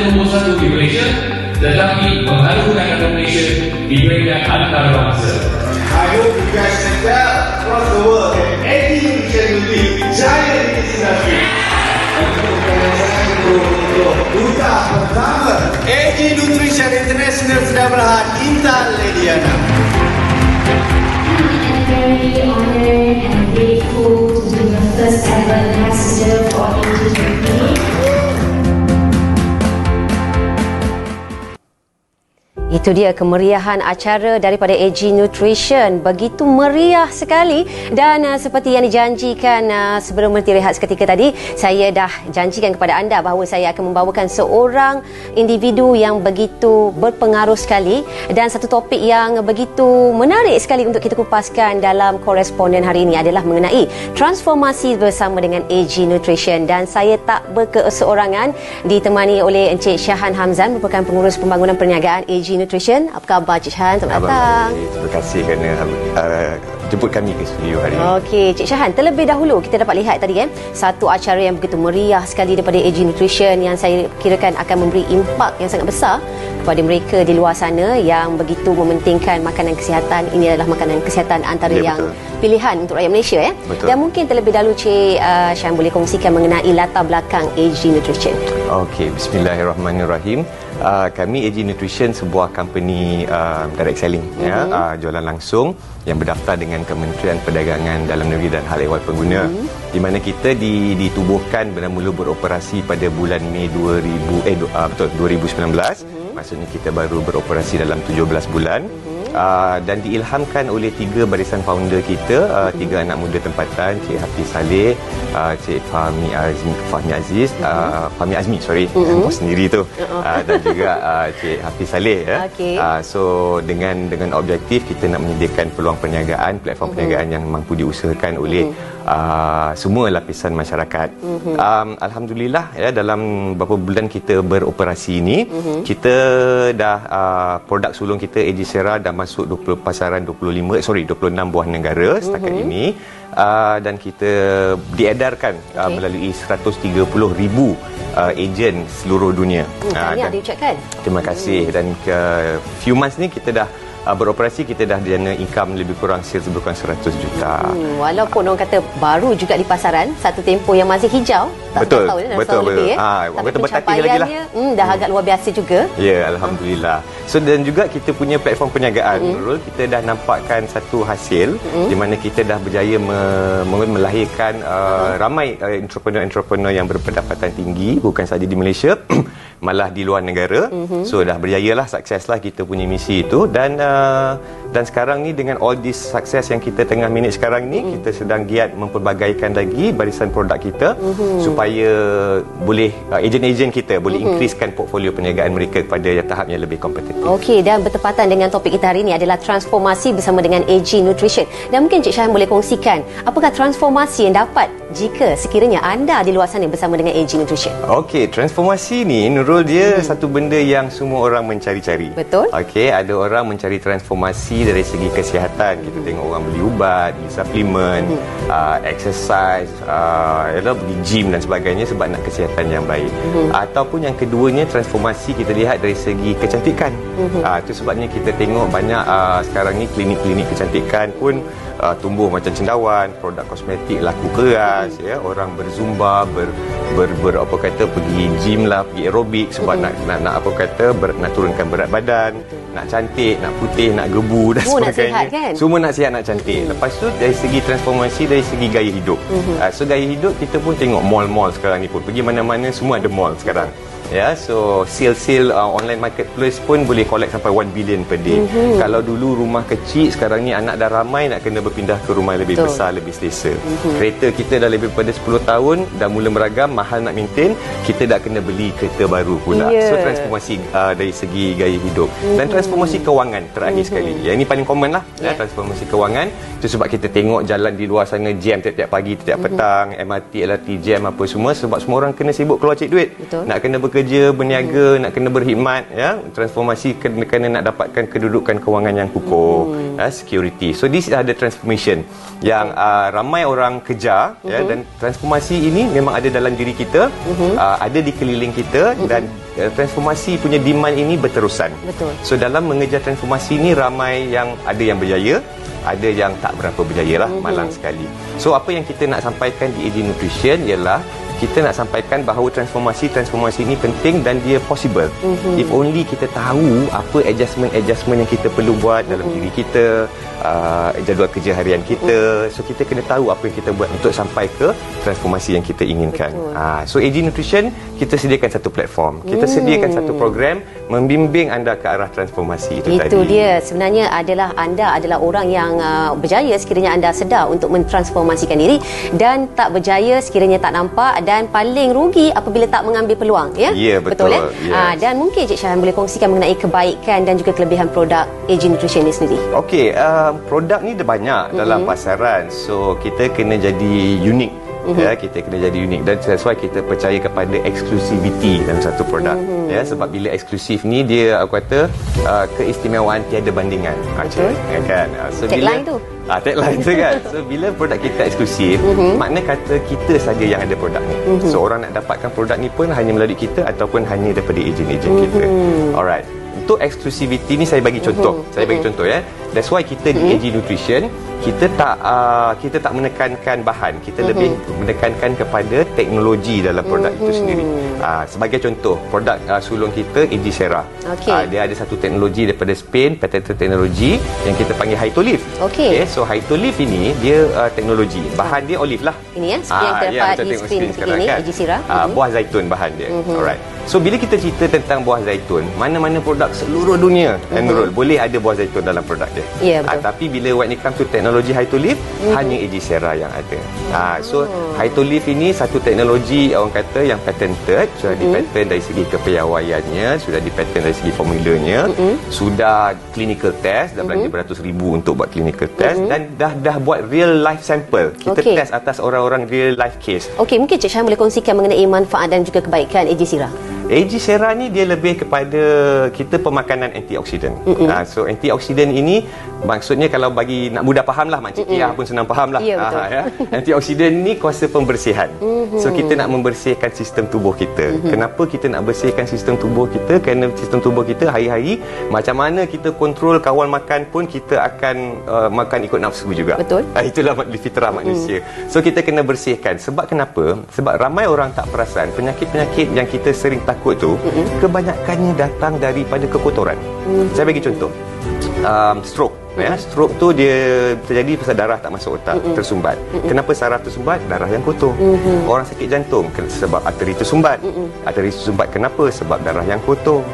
nombor satu di Malaysia, tetapi mengharumkan nama Malaysia di peringkat antarabangsa. I hope you guys can tell across the world that AG Nutrition will be giant in this industry. Untuk duta pertama AG Nutrition International sedang berhad Intan Lediana. I'm very honored and grateful to be the first ever ambassador for AG. Itu dia kemeriahan acara daripada AG Nutrition. Begitu meriah sekali dan seperti yang dijanjikan sebelum berhenti rehat seketika tadi, saya dah janjikan kepada anda bahawa saya akan membawakan seorang individu yang begitu berpengaruh sekali dan satu topik yang begitu menarik sekali untuk kita kupaskan dalam koresponden hari ini adalah mengenai transformasi bersama dengan AG Nutrition. Dan saya tak berkeseorangan, ditemani oleh Encik Syahan Hamzan, merupakan pengurus pembangunan perniagaan AG Nutrition. Apa khabar Cik Syahan? Selamat datang. Terima kasih kerana jemput kami ke studio hari ini. Okey, Cik Syahan, terlebih dahulu kita dapat lihat tadi satu acara yang begitu meriah sekali daripada AG Nutrition yang saya kirakan akan memberi impak yang sangat besar kepada mereka di luar sana yang begitu mementingkan makanan kesihatan. Ini adalah makanan kesihatan antara yang betul. Pilihan untuk rakyat Malaysia ya. Betul. Dan mungkin terlebih dahulu Cik Syahan boleh kongsikan mengenai latar belakang AG Nutrition. Okey, bismillahirrahmanirrahim. Kami AG Nutrition sebuah company direct selling jualan langsung yang berdaftar dengan Kementerian Perdagangan Dalam Negeri dan Hal Ehwal Pengguna, di mana kita ditubuhkan bermula beroperasi pada bulan Mei 2019. Maksudnya kita baru beroperasi dalam 17 bulan. Dan diilhamkan oleh 3 barisan founder kita, 3 anak muda tempatan, Cik Hafiz Saleh, Cik Fahmi Aziz, Fahmi Azmi, bos sendiri tu, dan juga Cik Hafiz Saleh ya. Okay. So dengan objektif kita nak menyediakan peluang perniagaan, platform perniagaan yang mampu diusahakan oleh semua lapisan masyarakat. Alhamdulillah ya, dalam beberapa bulan kita beroperasi ini, kita dah produk sulung kita AG Sera dah masuk 26 buah negara setakat ini, dan kita diedarkan melalui 130,000 ejen seluruh dunia. Tahniah diucapkan. Terima kasih. Dan few months ni kita dah beroperasi, kita dah dana income lebih kurang sales lebih kurang 100 juta. Walaupun orang kata baru juga di pasaran, satu tempoh yang masih hijau, betul, tahu dah betul. lebih, Tapi pencapaiannya lagi lah. Dah agak luar biasa juga. Ya, alhamdulillah. So dan juga kita punya platform perniagaan, Nurul, kita dah nampakkan satu hasil di mana kita dah berjaya melahirkan ramai entrepreneur yang berpendapatan tinggi, bukan sahaja di Malaysia malah di luar negara. So dah berjayalah, sukseslah kita punya misi itu. Dan sekarang ni dengan all this sukses yang kita tengah manage sekarang ni, kita sedang giat memperbagaikan lagi barisan produk kita supaya boleh ejen-ejen kita boleh increasekan portfolio perniagaan mereka kepada tahap yang lebih kompetitif. Okey, dan bertepatan dengan topik kita hari ini adalah transformasi bersama dengan AG Nutrition. Dan mungkin Cik Syahan boleh kongsikan apakah transformasi yang dapat jika sekiranya anda di luar sana bersama dengan AG Nutrition? Okey, transformasi ni Nurul, dia satu benda yang semua orang mencari-cari. Betul. Okey, ada orang mencari transformasi dari segi kesihatan. Kita tengok orang beli ubat, beli suplemen, exercise, pergi gym dan sebagainya sebab nak kesihatan yang baik. Ataupun yang keduanya, transformasi kita lihat dari segi kecantikan. Itu sebabnya kita tengok banyak sekarang ni klinik-klinik kecantikan pun tumbuh macam cendawan, produk kosmetik laku keras, ya, orang berzumba, apa kata pergi gym lah, pergi aerobik sebab nak nak turunkan berat badan, nak cantik, nak putih, nak gebu dan semua sebagainya. Nak sihat, kan? Semua nak sihat, nak cantik. Lepas tu dari segi transformasi, dari segi gaya hidup. So gaya hidup kita pun tengok mall-mall sekarang ni pun. Pergi mana-mana semua ada mall sekarang. Ya, so sale online marketplace pun boleh collect sampai 1 billion per day. Kalau dulu rumah kecil, sekarang ni anak dah ramai nak kena berpindah ke rumah lebih besar, lebih selesa. Kereta kita dah lebih daripada 10 tahun dah mula meragam, mahal nak maintain, kita dah kena beli kereta baru pula. So transformasi dari segi gaya hidup. Dan transformasi kewangan terakhir sekali. Yang ini paling common lah, ya, transformasi kewangan. Itu sebab kita tengok jalan di luar sana jam tiap-tiap pagi, tiap petang, MRT, LRT jam apa semua, sebab semua orang kena sibuk keluar cek duit. Nak kena bekerja, berniaga, nak kena berkhidmat, ya. Transformasi kena nak dapatkan kedudukan kewangan yang kukuh, security. So this ada transformation yang ramai orang kejar, ya, dan transformasi ini memang ada dalam diri kita, ada di keliling kita, dan transformasi punya demand ini berterusan. Betul. So dalam mengejar transformasi ni ramai yang ada yang berjaya, ada yang tak berapa berjaya lah, malang sekali. So apa yang kita nak sampaikan di AG Nutrition ialah kita nak sampaikan bahawa transformasi ini penting dan dia possible. If only kita tahu apa adjustment yang kita perlu buat dalam diri kita, jadual kerja harian kita. So kita kena tahu apa yang kita buat untuk sampai ke transformasi yang kita inginkan. So AG Nutrition, kita sediakan satu platform, kita sediakan satu program membimbing anda ke arah transformasi itu tadi. Itu dia, sebenarnya anda adalah orang yang berjaya sekiranya anda sedar untuk mentransformasikan diri, dan tak berjaya sekiranya tak nampak, dan paling rugi apabila tak mengambil peluang, ya? Ya, betul. Yes. Dan mungkin Cik Syahan boleh kongsikan mengenai kebaikan dan juga kelebihan produk AG Nutrition ini sendiri. Okey, produk ni ada banyak dalam pasaran. So kita kena jadi unik. Ya, kita kena jadi unik, dan that's why kita percaya kepada exclusivity dalam satu produk. Ya, sebab bila eksklusif ni dia aku kata keistimewaan tiada bandingan. Ya kan? So Tagline tu. Tagline tu kan. So bila produk kita eksklusif, makna kata kita saja yang ada produk ni. So orang nak dapatkan produk ni pun hanya melalui kita ataupun hanya daripada ejen-ejen kita. Alright. Untuk exclusivity ni saya bagi contoh. Saya bagi contoh ya. That's why kita di AG Nutrition kita tak menekankan bahan, kita lebih menekankan kepada teknologi dalam produk itu sendiri. Sebagai contoh, produk sulung kita AG Sera. Dia ada satu teknologi daripada Spain, patented teknologi yang kita panggil Hytolith. So Hytolith ini dia teknologi, bahan dia olive lah. Ini ya, seperti yang kita dapat di skrin sekarang kan. AG Sera. Buah zaitun bahan dia. Alright. So bila kita cerita tentang buah zaitun, mana-mana produk seluruh dunia Nurul boleh ada buah zaitun dalam produk dia. Ya, betul. Tapi bila when it comes to teknologi Hytolith, hanya AG Sera yang ada. So Hytolith ini satu teknologi orang kata yang patented, sudah dipatent dari segi kepiawaiannya, sudah dipatent dari segi formulanya, sudah clinical test, dah belanja beratus ribu untuk buat clinical test, dan dah buat real life sample. Kita test atas orang-orang real life case. Okey, mungkin Cik Syahan boleh kongsikan mengenai manfaat dan juga kebaikan AG Sera. AG Sera ni dia lebih kepada kita pemakanan antioksidan. So antioksidan ini maksudnya kalau bagi nak mudah faham lah, Makcik Kia pun senang faham lah. Ya, betul. Antioksidan ni kuasa pembersihan. So kita nak membersihkan sistem tubuh kita. Kenapa kita nak bersihkan sistem tubuh kita? Kerana sistem tubuh kita hari-hari macam mana kita kontrol kawal makan pun kita akan makan ikut nafsu juga. Betul. Itulah fitrah manusia. So kita kena bersihkan. Sebab kenapa? Sebab ramai orang tak perasan penyakit-penyakit yang kita sering takut tu kebanyakannya datang daripada kekotoran. Saya bagi contoh. Stroke. Stroke tu dia terjadi pasal darah tak masuk otak, tersumbat. Kenapa saraf tersumbat? Darah yang kotor. Orang sakit jantung sebab arteri tersumbat. Arteri tersumbat kenapa? Sebab darah yang kotor.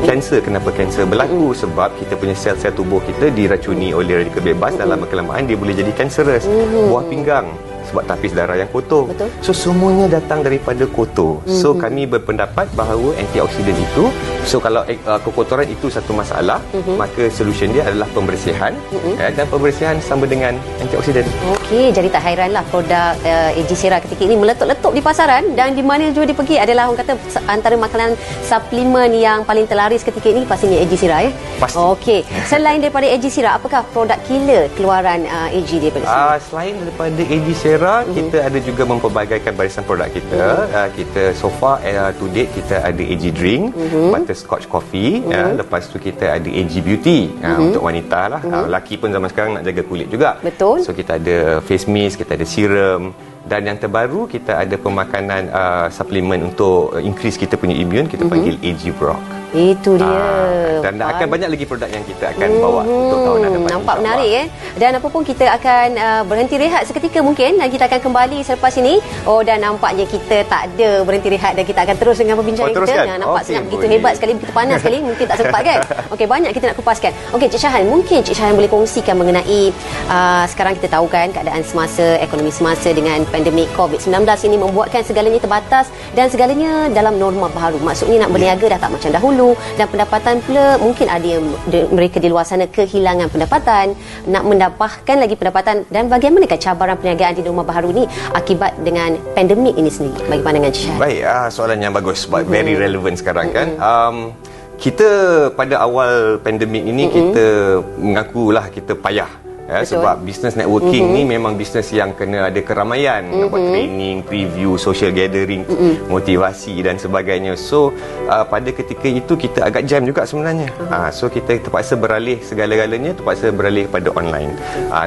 Kanser, kenapa kanser berlaku? Sebab kita punya sel-sel tubuh kita diracuni oleh radikal bebas, dalam kelamaan dia boleh jadi kanserous. Buah pinggang sebab tapis darah yang kotor. Betul. So semuanya datang daripada kotor. So kami berpendapat bahawa antioksidan itu, so kalau kekotoran itu satu masalah, maka solution dia adalah pembersihan, dan pembersihan sama dengan antioksidan. Okey, jadi tak hairanlah produk AG Sera ketika ini meletup-letup di pasaran, dan di mana juga dipergi adalah orang kata antara makanan suplemen yang paling terlaris ketika ini pastinya AG Sera ya. Pasti. Okey, selain daripada AG Sera, apakah produk killer keluaran AG daripada sini? Selain daripada AG Sera, kita ada juga mempelbagaikan barisan produk kita. Kita so far to date kita ada AG Drink, Butterscotch Coffee, lepas tu kita ada AG Beauty untuk wanita lah. Lelaki pun zaman sekarang nak jaga kulit juga. Betul. So kita ada face mist, kita ada serum, dan yang terbaru kita ada pemakanan suplemen untuk increase kita punya imun, kita panggil AG Brock. Itu dia. Dan akan banyak lagi produk yang kita akan bawa untuk tahun hadapan. Nampak menarik Dan apa pun kita akan berhenti rehat seketika mungkin, dan kita akan kembali selepas ini. Dan nampaknya kita tak ada berhenti rehat, dan kita akan terus dengan perbincangan kita. Nampak sangat begitu hebat sekali, begitu panas sekali, mungkin tak sempat kan. Okey, banyak kita nak kupaskan. Okey, Cik Syahan, mungkin Cik Syahan boleh kongsikan mengenai sekarang kita tahu kan keadaan semasa, ekonomi semasa dengan pandemik COVID-19 ini membuatkan segalanya terbatas dan segalanya dalam norma baharu. Maksudnya nak berniaga dah tak macam dahulu, dan pendapatan pula mungkin ada yang mereka di luar sana kehilangan pendapatan, nak mendapatkan lagi pendapatan, dan bagaimanakah cabaran perniagaan di norma baharu ni akibat dengan pandemik ini sendiri, bagi pandangan Cik Syahan? Baik, soalan yang bagus, very relevant sekarang kan. Kita pada awal pandemik ini kita mengakulah kita payah Ya, Betul. sebab business networking ni memang business yang kena ada keramaian, nak buat training, preview, social gathering, motivasi dan sebagainya. So pada ketika itu kita agak jam juga sebenarnya. So kita terpaksa beralih segala-galanya, terpaksa beralih kepada online.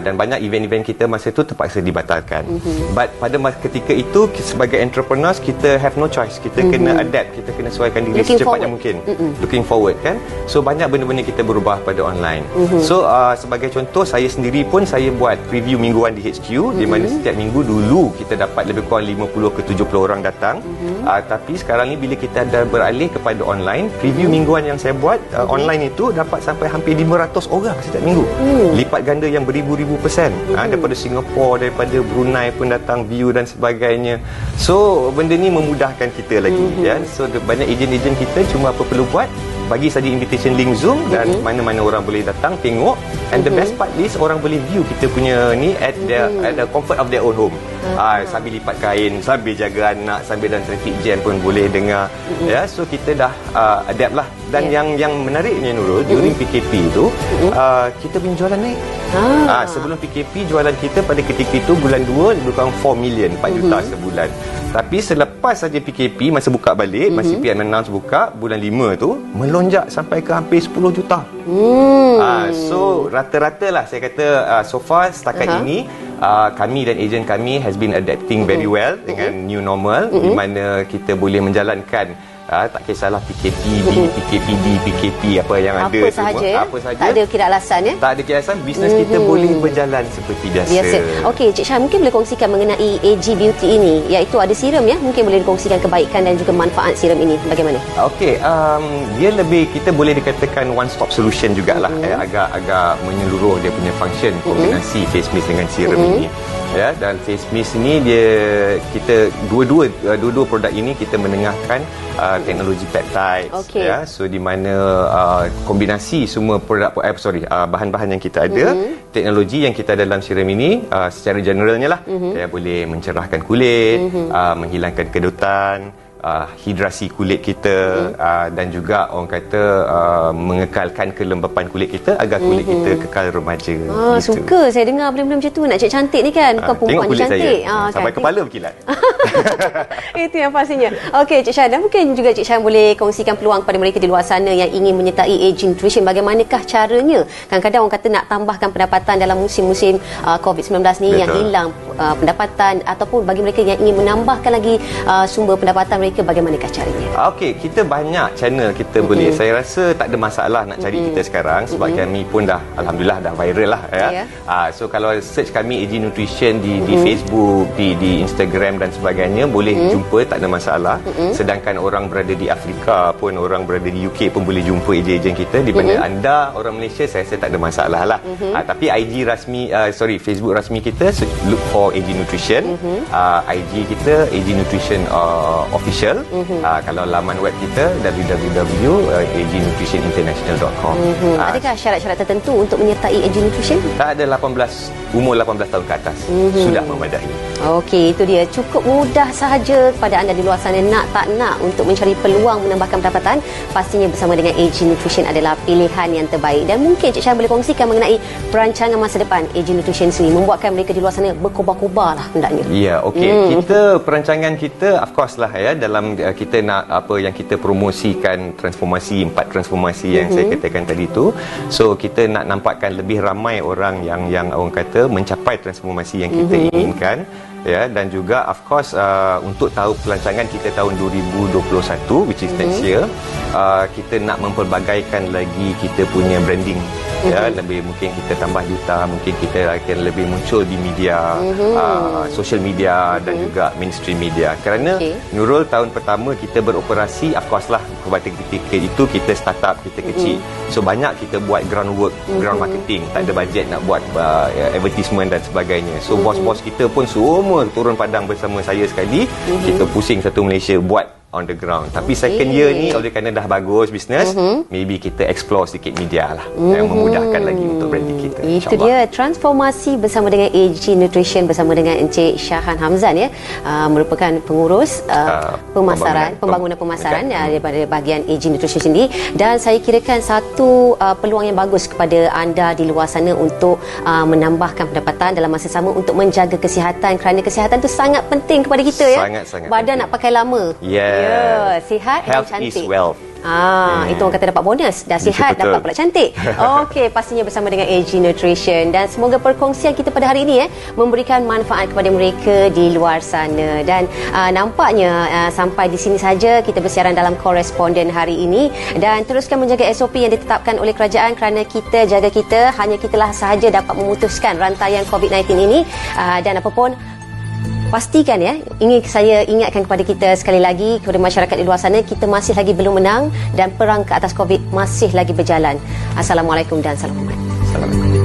Dan banyak event-event kita masa itu terpaksa dibatalkan. But pada ketika itu sebagai entrepreneurs kita have no choice. Kita kena adapt, kita kena sesuaikan diri Looking secepatnya forward. mungkin. Looking forward kan. So banyak benda-benda kita berubah pada online. So sebagai contoh, saya sendiri pun saya buat preview mingguan di HQ, di mana setiap minggu dulu kita dapat lebih kurang 50 ke 70 orang datang. Tapi sekarang ni bila kita dah beralih kepada online, preview mingguan yang saya buat online itu dapat sampai hampir 500 orang setiap minggu. Lipat ganda yang beribu-ribu persen. Daripada Singapura, daripada Brunei pun datang view dan sebagainya. So benda ni memudahkan kita lagi ya. So banyak ejen-ejen kita cuma apa perlu buat, bagi saja invitation link Zoom dan mana-mana orang boleh datang tengok, and the best part is orang boleh view kita punya ni at the comfort of their own home. Sambil lipat kain, sambil jaga anak, sambil dalam traffic jam pun boleh dengar. Ya, so kita dah adapt lah. Dan yang menariknya Nurul, during PKP tu kita punya jualan naik. Sebelum PKP jualan kita pada ketika itu bulan 2 lebih kurang 4 million, 4 juta sebulan. Tapi selepas saja PKP, masa buka balik, masa PM announce buka bulan 5 tu melonjak sampai ke hampir 10 juta. So rata-rata lah saya kata so far setakat ini kami dan ejen kami has been adapting very well dengan new normal, di mana kita boleh menjalankan tak kisahlah PKPB, PKPD, PKP apa yang ada sahaja, semua, apa sahaja. Tak ada kira alasan ya. Tak ada kira alasan, bisnes kita boleh berjalan seperti biasa. Okey, Cik Syah mungkin boleh kongsikan mengenai AG Beauty ini, iaitu ada serum ya. Mungkin boleh dikongsikan kebaikan dan juga manfaat serum ini bagaimana? Okey, dia lebih, kita boleh dikatakan one stop solution jugalah. Agak menyeluruh dia punya function, kombinasi face mist dengan serum ini. Ya, dan face mist ini dia kita dua-dua produk ini kita menengahkan teknologi peptide. Ya, so di mana kombinasi semua produk bahan-bahan yang kita ada, teknologi yang kita ada dalam serum ini secara generalnya lah, saya boleh mencerahkan kulit, menghilangkan kedutan, hidrasi kulit kita, dan juga orang kata mengekalkan kelembapan kulit kita agar kulit kita kekal remaja. Gitu. Suka saya dengar benda-benda macam tu. Nak cik cantik ni kan, bukan perempuan tengok kulit cantik. Saya sampai kepala berkilat. Itu yang pastinya. Okey Cik Syah, dan mungkin juga Cik Syah boleh kongsikan peluang kepada mereka di luar sana yang ingin menyertai AG Nutrition. Bagaimanakah caranya? Kadang-kadang orang kata nak tambahkan pendapatan dalam musim-musim COVID-19 ni. Betul. Yang hilang pendapatan, ataupun bagi mereka yang ingin menambahkan lagi sumber pendapatan mereka, bagaimanakah caranya? Okey, kita banyak channel kita boleh. Saya rasa tak ada masalah nak cari kita sekarang sebab kami pun dah alhamdulillah dah viral lah ya. So kalau search kami AG Nutrition di Facebook, di Instagram dan sebagainya, boleh jumpa, tak ada masalah. Sedangkan orang berada di Afrika pun, orang berada di UK pun boleh jumpa ejen-ejen kita. Di mana anda orang Malaysia, saya rasa tak ada masalah lah. Tapi IG rasmi, Facebook rasmi kita, look for AG Nutrition. IG kita AG Nutrition Official. Kalau laman web kita www.agnutritioninternational.com. Adakah syarat-syarat tertentu untuk menyertai AG Nutrition? Tak ada umur 18 tahun ke atas. Sudah memadai. Okey, itu dia. Cukup mudah sahaja kepada anda di luar sana, nak tak nak untuk mencari peluang menambahkan pendapatan, pastinya bersama dengan AG Nutrition adalah pilihan yang terbaik. Dan mungkin Cik Syah boleh kongsikan mengenai perancangan masa depan AG Nutrition sendiri, membuatkan mereka di luar sana berkobar-kobar lah hendaknya. Ya, okey. Perancangan kita of course lah ya, dalam kita nak apa yang kita promosikan, transformasi, 4 transformasi yang saya katakan tadi tu. So kita nak nampakkan lebih ramai orang yang orang kata mencapai transformasi yang kita inginkan. Ya, dan juga of course untuk tahu pelancangan kita tahun 2021, which is next year, kita nak mempelbagaikan lagi kita punya branding. Ya, lebih mungkin kita tambah juta, mungkin kita akan lebih muncul di media, social media dan juga mainstream media. Kerana Nurul tahun pertama kita beroperasi, of course lah pada ketika itu kita startup, kita kecil. So banyak kita buat groundwork, ground marketing, tak ada bajet nak buat advertisement dan sebagainya. So bos-bos kita pun semua turun padang bersama saya sekali. Kita pusing satu Malaysia buat on the ground. Tapi second year ni oleh kerana dah bagus bisnes, maybe kita explore sikit media lah yang memudahkan lagi untuk branding kita. Itu dia transformasi bersama dengan AG Nutrition bersama dengan Encik Syahan Hamzan ya. Merupakan pengurus pembangunan pemasaran daripada bahagian AG Nutrition sendiri, dan saya kirakan satu peluang yang bagus kepada anda di luar sana untuk menambahkan pendapatan dalam masa sama untuk menjaga kesihatan, kerana kesihatan tu sangat penting kepada kita ya. Sangat-sangat badan penting. nak pakai lama. Yeah. Sihat dan Health cantik. is wealth. Itu orang kata dapat bonus. Dah sihat, betul. dapat pula cantik. Okey, pastinya bersama dengan AG Nutrition, dan semoga perkongsian kita pada hari ini memberikan manfaat kepada mereka di luar sana. Dan nampaknya sampai di sini saja kita bersiaran dalam Koresponden hari ini, dan teruskan menjaga SOP yang ditetapkan oleh kerajaan, kerana kita jaga kita, hanya kitalah sahaja dapat memutuskan rantaian COVID-19 ini. Dan apapun, pastikan ya, saya ingatkan kepada kita sekali lagi, kepada masyarakat di luar sana, kita masih lagi belum menang dan perang ke atas COVID masih lagi berjalan. Assalamualaikum dan salam hormat. Assalamualaikum.